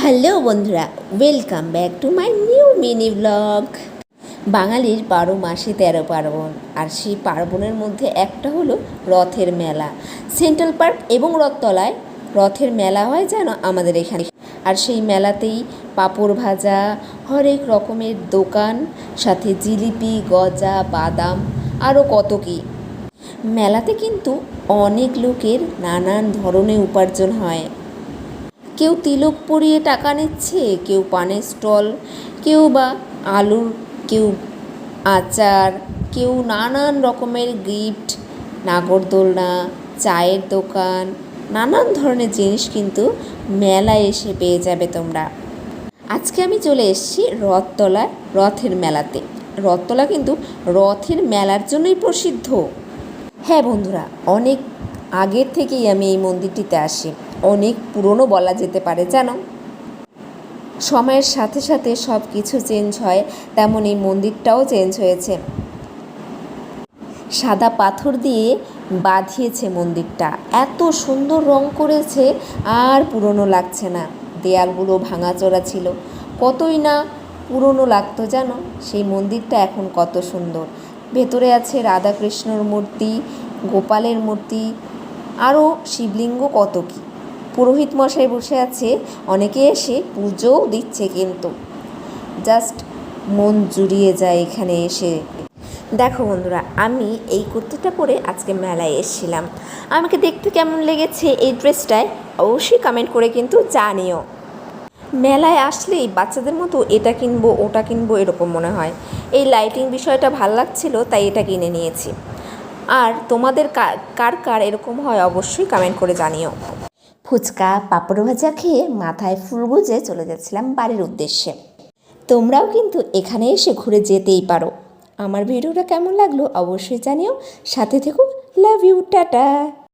Hello বন্ধুরা, welcome back to my new mini blog. বাঙালির 12 মাসে 13 পার্বণ, আর সেই পার্বণের মধ্যে একটা হলো রথের মেলা। সেন্ট্রাল পার্ক এবং রথতলায় রথের মেলা হয় যেন আমাদের এখানে। আর সেই মেলাতেই পাঁপড় ভাজা, হরেক রকমের দোকান, সাথে জিলিপি, গজা, বাদাম, আরও কত কী। মেলাতে কিন্তু অনেক লোকের নানান ধরনের উপার্জন হয়। কেউ তিলক পরিয়ে টাকা নিচ্ছে, কেউ পানের স্টল, কেউ বা আলুর, কেউ আচার, কেউ নানান রকমের গিফট, নাগরদোলনা, চায়ের দোকান, নানান ধরনের জিনিস কিন্তু মেলায় এসে পেয়ে যাবে তোমরা। আজকে আমি চলে এসেছি রথতলার রথের মেলাতে। রথতলা কিন্তু রথের মেলার জন্যই প্রসিদ্ধ। হ্যাঁ বন্ধুরা, অনেক আগের থেকেই আমি এই মন্দিরটিতে আসি। অনেক পুরনো বলা যেতে পারে, জানো। সময়ের সাথে সাথে সব কিছু চেঞ্জ হয়, তেমন এই মন্দিরটাও চেঞ্জ হয়েছে। সাদা পাথর দিয়ে বাঁধিয়েছে মন্দিরটা, এত সুন্দর রং করেছে, আর পুরনো লাগছে না। দেয়ালগুলো ভাঙাচোরা ছিল, কতই না পুরনো লাগতো জানো। সেই মন্দিরটা এখন কত সুন্দর। ভেতরে আছে রাধাকৃষ্ণর মূর্তি, গোপালের মূর্তি, আরও শিবলিঙ্গ, কত কী। পুরোহিত মশাই বসে আছে, অনেকে এসে পুজোও দিচ্ছে, কিন্তু জাস্ট মন জুড়িয়ে যায় এখানে এসে। দেখো বন্ধুরা, আমি এই কুর্তিটা পরে আজকে মেলায় এসেছিলাম। আমাকে দেখতে কেমন লেগেছে এই ড্রেসটায় অবশ্যই কমেন্ট করে কিন্তু জানিও। মেলায় আসলেই বাচ্চাদের মতো এটা কিনবো ওটা কিনবো এরকম মনে হয়। এই লাইটিং বিষয়টা ভাল লাগছিল, তাই এটা কিনে নিয়েছি। আর তোমাদের কার কার এরকম হয় অবশ্যই কমেন্ট করে জানিও। ফুচকা, পাঁপড় ভাজা খেয়ে মাথায় ফুল গুজে চলে যাচ্ছিলাম বাড়ির উদ্দেশ্যে। তোমরাও কিন্তু এখানে এসে ঘুরে যেতেই পারো। আমার ভিডিওটা কেমন লাগলো অবশ্যই জানিও। সাথে থেকো। Love you, tata.